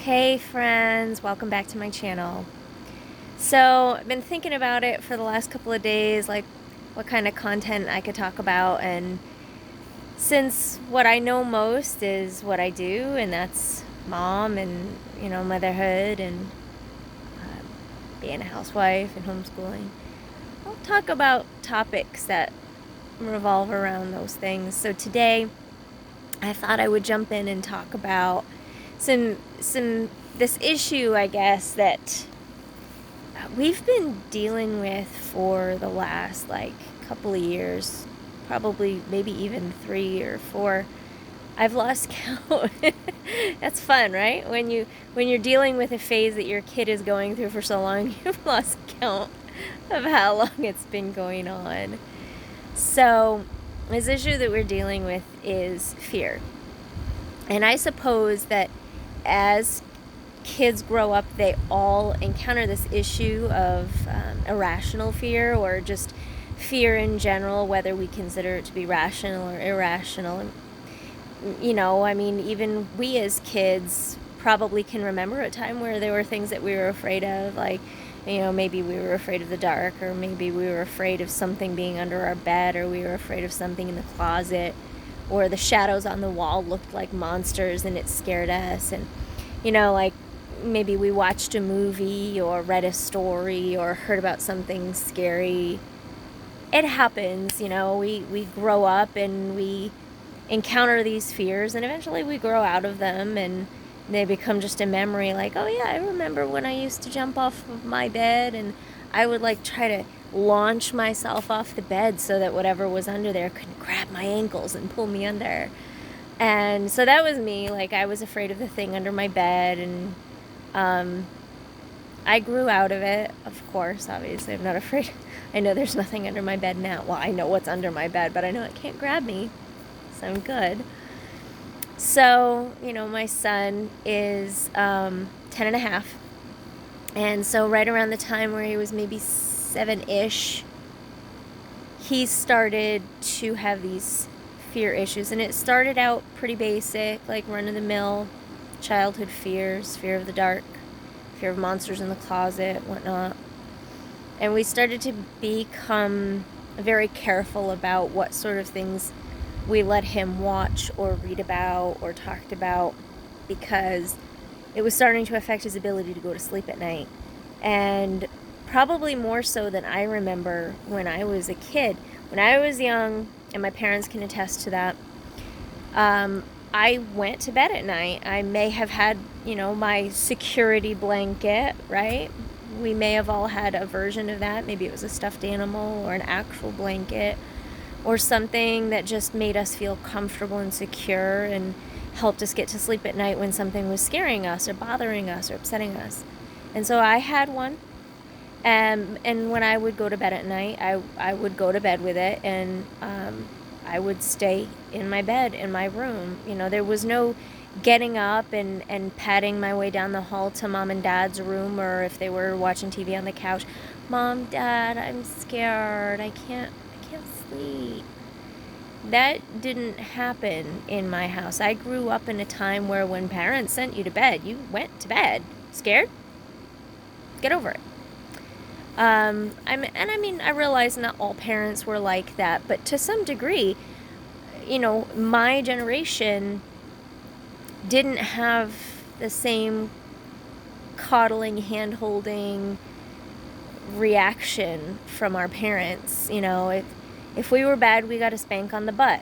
Hey friends, welcome back to my channel. So I've been thinking about it for the last couple of days, like what kind of content I could talk about, and since what I know most is what I do, and that's mom and motherhood and being a housewife and homeschooling, I'll talk about topics that revolve around those things. So today I thought I would jump in and talk about some this issue, I guess, that we've been dealing with for the last couple of years, probably maybe even 3 or 4. I've lost count. That's fun, right? When you're dealing with a phase that your kid is going through for so long, you've lost count of how long it's been going on. So this issue that we're dealing with is fear. And I suppose that as kids grow up, they all encounter this issue of irrational fear, or just fear in general, whether we consider it to be rational or irrational. Even we as kids probably can remember a time where there were things that we were afraid of, like, maybe we were afraid of the dark, or maybe we were afraid of something being under our bed, or we were afraid of something in the closet, or the shadows on the wall looked like monsters and it scared us. And maybe we watched a movie or read a story or heard about something scary. It happens, we grow up and we encounter these fears, and eventually we grow out of them and they become just a memory, like, oh yeah, I remember when I used to jump off of my bed and I would try to launch myself off the bed so that whatever was under there couldn't grab my ankles and pull me under. And so that was me. I was afraid of the thing under my bed, and I grew out of it, of course. Obviously, I'm not afraid. I know there's nothing under my bed now. Well, I know what's under my bed, but I know it can't grab me, so I'm good. So, my son is 10 and a half. And so right around the time where he was maybe 7-ish, he started to have these fear issues. And it started out pretty basic, like run-of-the-mill childhood fears, fear of the dark, fear of monsters in the closet, whatnot. And we started to become very careful about what sort of things we let him watch or read about or talked about, because it was starting to affect his ability to go to sleep at night. And probably more so than I remember when I was a kid. When I was young, and my parents can attest to that, I went to bed at night. I may have had, my security blanket, right? We may have all had a version of that. Maybe it was a stuffed animal or an actual blanket, or something that just made us feel comfortable and secure and helped us get to sleep at night when something was scaring us or bothering us or upsetting us. And so I had one. And when I would go to bed at night, I would go to bed with it, and I would stay in my bed, in my room. There was no getting up and padding my way down the hall to mom and dad's room, or if they were watching TV on the couch, Mom, Dad, I'm scared. I can't sleep. That didn't happen in my house. I grew up in a time where when parents sent you to bed, you went to bed. Scared? Get over it. I realize not all parents were like that, but to some degree, my generation didn't have the same coddling, hand-holding reaction from our parents. If we were bad, we got a spank on the butt.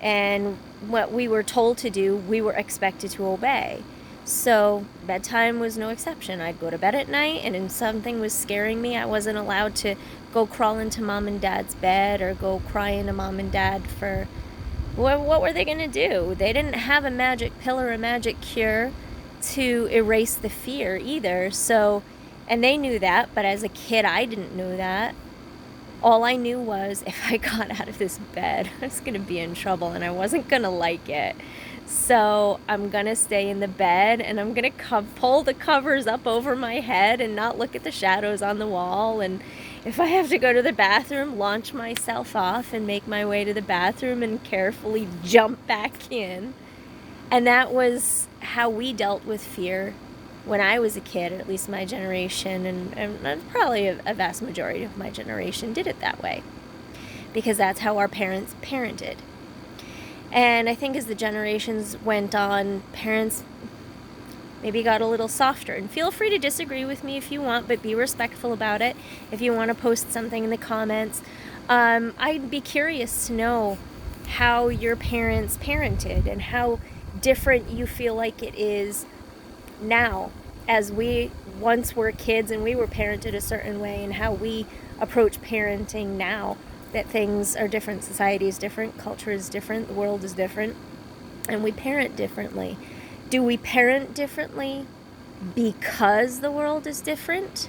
And what we were told to do, we were expected to obey. So bedtime was no exception. I'd go to bed at night, and if something was scaring me, I wasn't allowed to go crawl into mom and dad's bed or go cry into mom and dad for... What were they going to do? They didn't have a magic pill or a magic cure to erase the fear either. So, and they knew that, but as a kid, I didn't know that. All I knew was if I got out of this bed, I was going to be in trouble, and I wasn't going to like it. So I'm going to stay in the bed, and I'm going to pull the covers up over my head and not look at the shadows on the wall. And if I have to go to the bathroom, launch myself off and make my way to the bathroom and carefully jump back in. And that was how we dealt with fear when I was a kid, or at least my generation, and probably a vast majority of my generation did it that way, because that's how our parents parented. And I think as the generations went on, parents maybe got a little softer. And feel free to disagree with me if you want, but be respectful about it. If you want to post something in the comments, I'd be curious to know how your parents parented and how different you feel like it is now, as we once were kids and we were parented a certain way, and how we approach parenting now that things are different, society is different, culture is different, the world is different, and we parent differently. Do we parent differently because the world is different,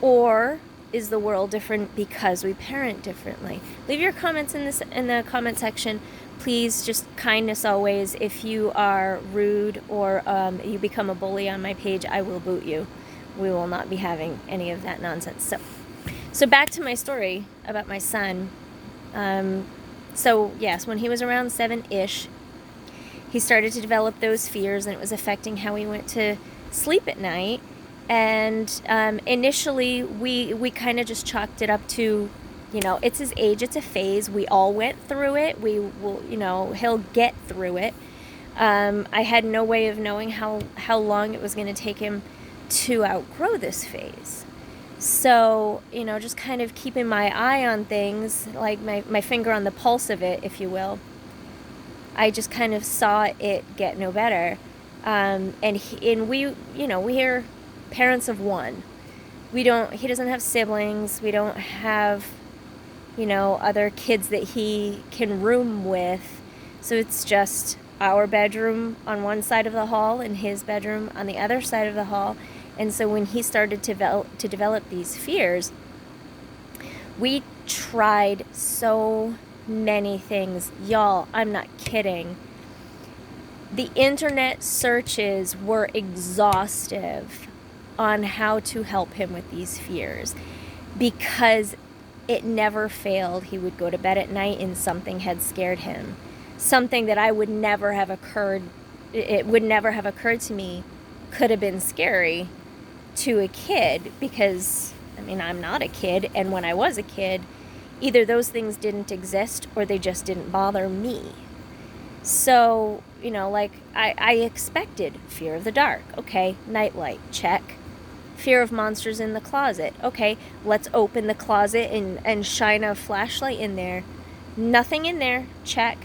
or is the world different because we parent differently? Leave your comments in the comment section. Please, just kindness always. If you are rude or you become a bully on my page, I will boot you. We will not be having any of that nonsense. So back to my story about my son. So yes, when he was around 7-ish, he started to develop those fears, and it was affecting how he went to sleep at night. And initially, we kind of just chalked it up to, it's his age, it's a phase. We all went through it. We will, he'll get through it. I had no way of knowing how long it was going to take him to outgrow this phase. So, just kind of keeping my eye on things, like my finger on the pulse of it, if you will. I just kind of saw it get no better. And we're parents of one. He doesn't have siblings. We don't have, other kids that he can room with. So it's just our bedroom on one side of the hall and his bedroom on the other side of the hall. And so when he started to develop these fears, we tried so many things. Y'all, I'm not kidding. The internet searches were exhaustive on how to help him with these fears, because it never failed. He would go to bed at night and something had scared him. Something that it would never have occurred to me could have been scary to a kid, because I'm not a kid, and when I was a kid, either those things didn't exist or they just didn't bother me. So, I expected fear of the dark. Okay, nightlight, check. Fear of monsters in the closet. Okay, let's open the closet and shine a flashlight in there. Nothing in there, check.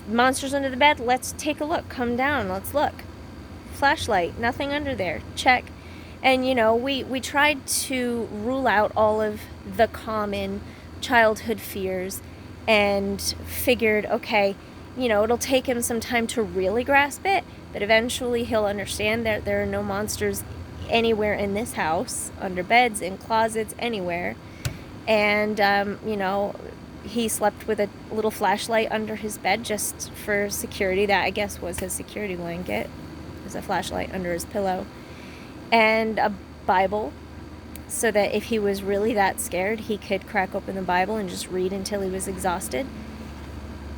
Monsters under the bed, let's take a look. Come down, let's look. Flashlight, nothing under there, check. And, we tried to rule out all of the common childhood fears and figured, okay, it'll take him some time to really grasp it, but eventually he'll understand that there are no monsters anywhere in this house, under beds, in closets, anywhere. And, he slept with a little flashlight under his bed just for security. That, I guess, was his security blanket. There's a flashlight under his pillow. And a Bible, so that if he was really that scared, he could crack open the Bible and just read until he was exhausted.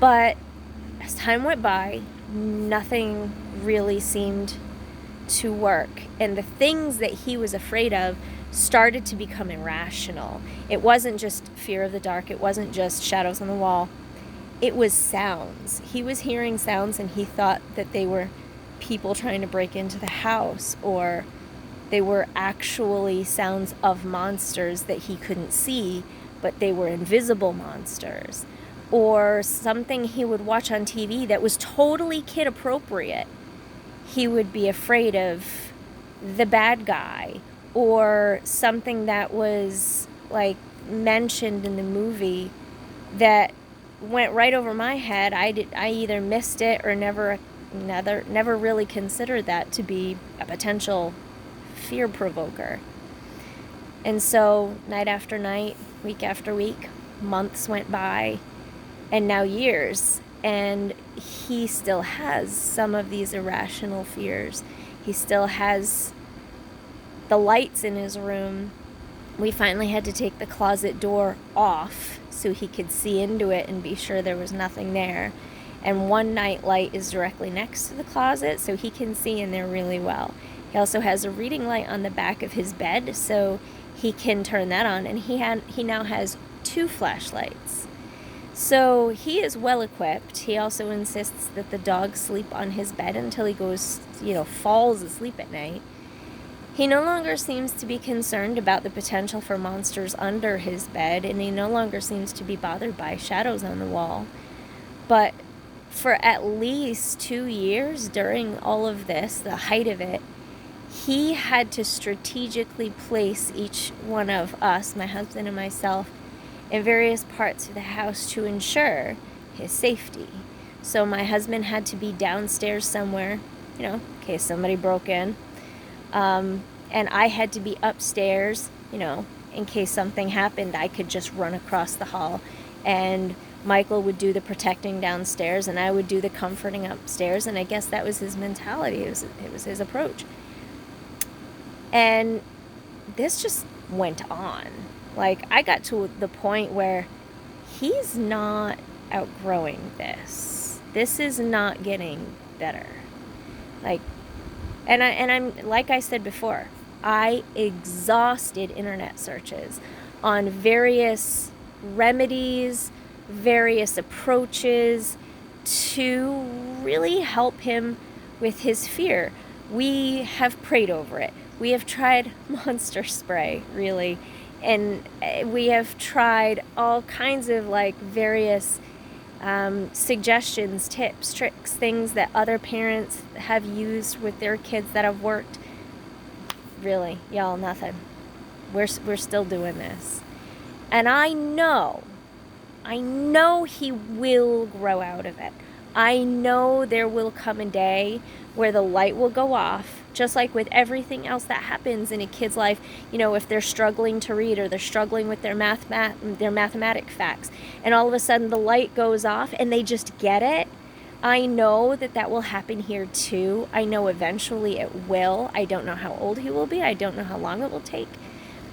But as time went by, nothing really seemed to work. And the things that he was afraid of started to become irrational. It wasn't just fear of the dark. It wasn't just shadows on the wall. It was sounds. He was hearing sounds, and he thought that they were people trying to break into the house, or they were actually sounds of monsters that he couldn't see, but they were invisible monsters. Or something he would watch on TV that was totally kid appropriate. He would be afraid of the bad guy, or something that was mentioned in the movie that went right over my head. I either missed it or never really considered that to be a potential fear provoker. And so night after night, week after week, months went by, and now years, and he still has some of these irrational fears. He still has the lights in his room. We finally had to take the closet door off so he could see into it and be sure there was nothing there. and one night light is directly next to the closet, so he can see in there really well. He also has a reading light on the back of his bed, so he can turn that on, and he now has 2 flashlights. So he is well equipped. He also insists that the dogs sleep on his bed until he goes, falls asleep at night. He no longer seems to be concerned about the potential for monsters under his bed, and he no longer seems to be bothered by shadows on the wall. But for at least 2 years during all of this, the height of it, he had to strategically place each one of us, my husband and myself, in various parts of the house to ensure his safety. So my husband had to be downstairs somewhere, in case somebody broke in. And I had to be upstairs, in case something happened, I could just run across the hall. And Michael would do the protecting downstairs, and I would do the comforting upstairs. And I guess that was his mentality. It was his approach. And this just went on. Like, I got to the point where he's not outgrowing this. This is not getting better. And I'm like I said before, I exhausted internet searches on various remedies, various approaches to really help him with his fear. We have prayed over it. We have tried monster spray, really. And we have tried all kinds of various suggestions, tips, tricks, things that other parents have used with their kids that have worked. Really, y'all, nothing. We're still doing this. And I know he will grow out of it. I know there will come a day where the light will go off, just like with everything else that happens in a kid's life. If they're struggling to read or they're struggling with their mathematic facts, and all of a sudden the light goes off and they just get it. I know that will happen here too. I know eventually it will. I don't know how old he will be. I don't know how long it will take.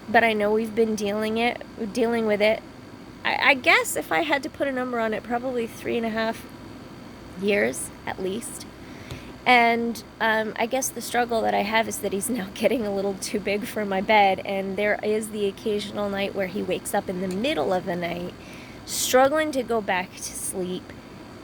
But I know we've been dealing with it. I guess if I had to put a number on it, probably 3.5 years at least. And I guess the struggle that I have is that he's now getting a little too big for my bed, and there is the occasional night where he wakes up in the middle of the night, struggling to go back to sleep,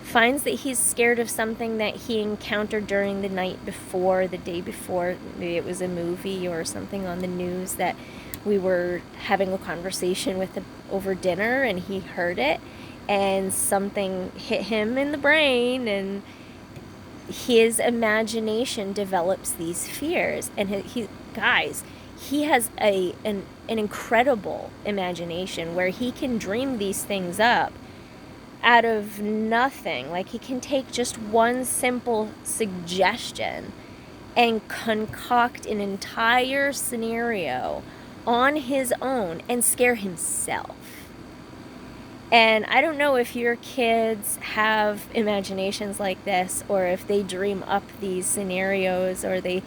finds that he's scared of something that he encountered during the night before, the day before. Maybe it was a movie or something on the news that we were having a conversation with over dinner, and he heard it, and something hit him in the brain, and his imagination develops these fears. And he has an incredible imagination where he can dream these things up out of nothing. Like, he can take just one simple suggestion and concoct an entire scenario on his own and scare himself. And I don't know if your kids have imaginations like this, or if they dream up these scenarios, or they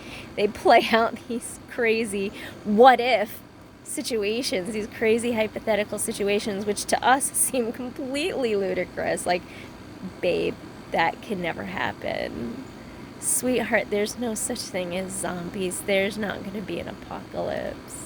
play out these crazy what if situations, these crazy hypothetical situations, which to us seem completely ludicrous. Like, babe, that can never happen. Sweetheart, there's no such thing as zombies. There's not going to be an apocalypse.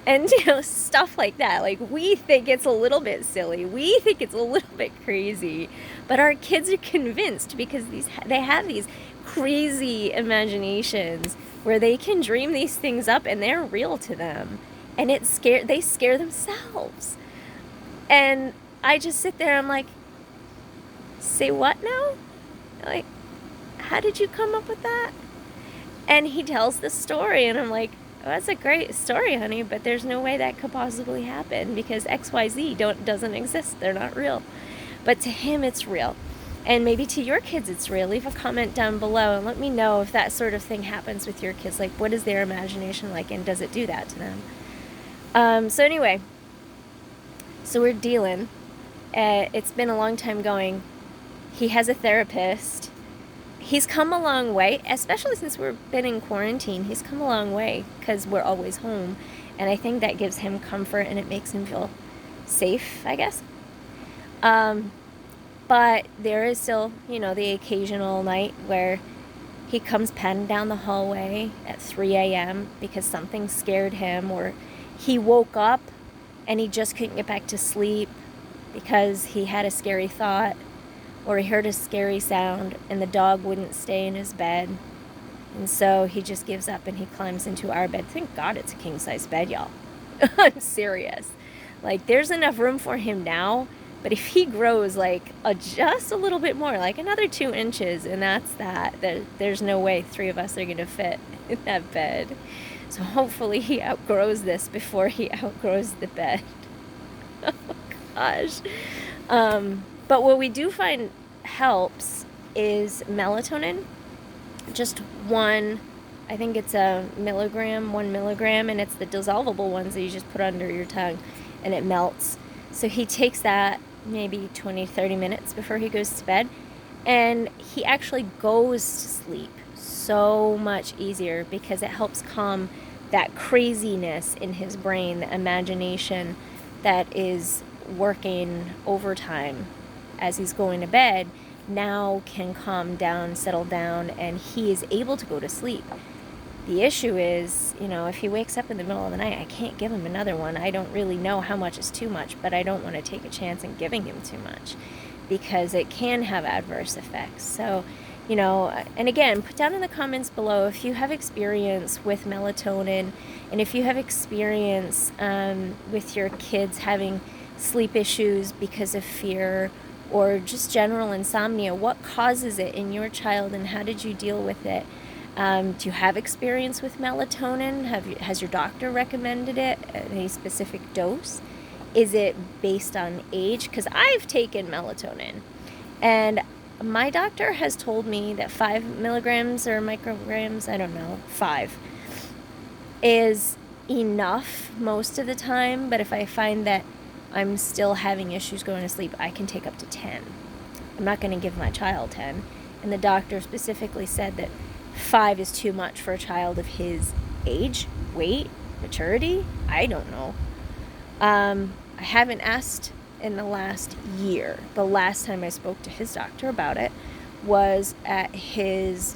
And, stuff like that. Like, we think it's a little bit silly. We think it's a little bit crazy. But our kids are convinced because they have these crazy imaginations where they can dream these things up and they're real to them. And they scare themselves. And I just sit there, I'm like, say what now? Like, how did you come up with that? And he tells the story, and I'm like, oh, that's a great story, honey, but there's no way that could possibly happen because XYZ doesn't exist. They're not real. But to him, it's real. And maybe to your kids, it's real. Leave a comment down below and let me know if that sort of thing happens with your kids. Like, what is their imagination like, and does it do that to them? So anyway, so we're dealing. It's been a long time going. He has a therapist. He's come a long way, especially since we've been in quarantine. He's come a long way because we're always home. And I think that gives him comfort and it makes him feel safe, I guess. But But there is still, the occasional night where he comes padding down the hallway at 3 a.m. because something scared him, or he woke up and he just couldn't get back to sleep because he had a scary thought, or he heard a scary sound and the dog wouldn't stay in his bed. And so he just gives up and he climbs into our bed. Thank God it's a king-size bed, y'all. I'm serious. Like, there's enough room for him now, but if he grows just a little bit more, like another 2 inches, and that's that, there's no way 3 of us are going to fit in that bed. So hopefully he outgrows this before he outgrows the bed. Oh, gosh. But what we do find helps is melatonin. Just one, I think it's 1 milligram, and it's the dissolvable ones that you just put under your tongue and it melts. So he takes that maybe 20-30 minutes before he goes to bed, and he actually goes to sleep so much easier because it helps calm that craziness in his brain, the imagination that is working overtime as he's going to bed now can calm down, settle down, and he is able to go to sleep. The issue is, if he wakes up in the middle of the night, I can't give him another one. I don't really know how much is too much, but I don't want to take a chance in giving him too much because it can have adverse effects. So, and again, put down in the comments below if you have experience with melatonin, and if you have experience with your kids having sleep issues because of fear or just general insomnia. What causes it in your child, and how did you deal with it? Do you have experience with melatonin? Has your doctor recommended it at a specific dose? Is it based on age? Because I've taken melatonin, and my doctor has told me that 5 milligrams or micrograms, I don't know, 5, is enough most of the time. But if I find that I'm still having issues going to sleep, I can take up to 10. I'm not going to give my child 10. And the doctor specifically said that 5 is too much for a child of his age, weight, maturity. I don't know. I haven't asked in the last year. The last time I spoke to his doctor about it was at his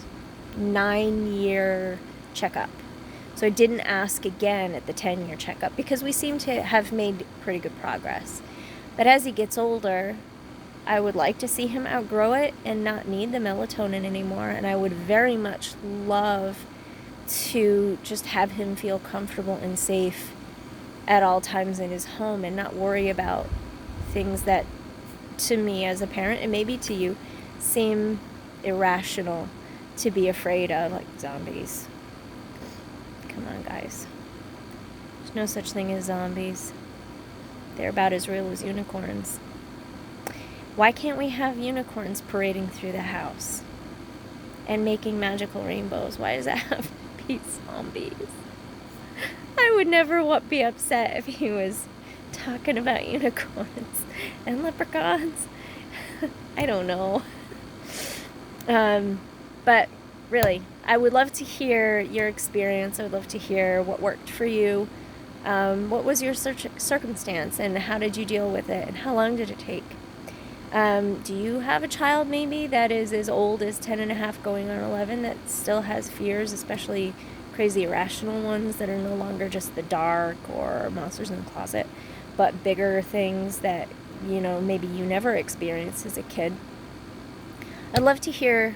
9-year checkup. So I didn't ask again at the 10-year checkup because we seem to have made pretty good progress. But as he gets older, I would like to see him outgrow it and not need the melatonin anymore. And I would very much love to just have him feel comfortable and safe at all times in his home and not worry about things that, to me as a parent, and maybe to you, seem irrational to be afraid of, like zombies. Come on, guys. There's no such thing as zombies. They're about as real as unicorns. Why can't we have unicorns parading through the house and making magical rainbows? Why does that have to be zombies? I would never be upset if he was talking about unicorns and leprechauns. I don't know. But really, I would love to hear your experience. I would love to hear what worked for you. What was your circumstance, and how did you deal with it, and how long did it take? Do you have a child maybe that is as old as 10 and a half going on 11 that still has fears, especially crazy irrational ones that are no longer just the dark or monsters in the closet, but bigger things that, maybe you never experienced as a kid? I'd love to hear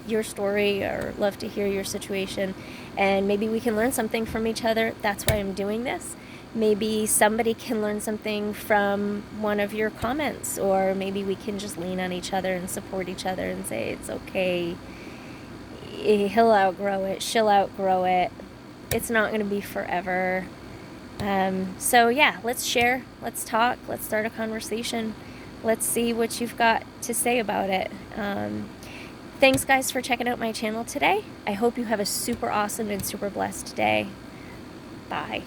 your story, or love to hear your situation, and maybe we can learn something from each other. That's why I'm doing this. Maybe somebody can learn something from one of your comments, or maybe we can just lean on each other and support each other and say it's okay, he'll outgrow it, she'll outgrow it, it's not going to be forever. So yeah, let's share, let's talk, let's start a conversation, let's see what you've got to say about it. Thanks guys for checking out my channel today. I hope you have a super awesome and super blessed day. Bye.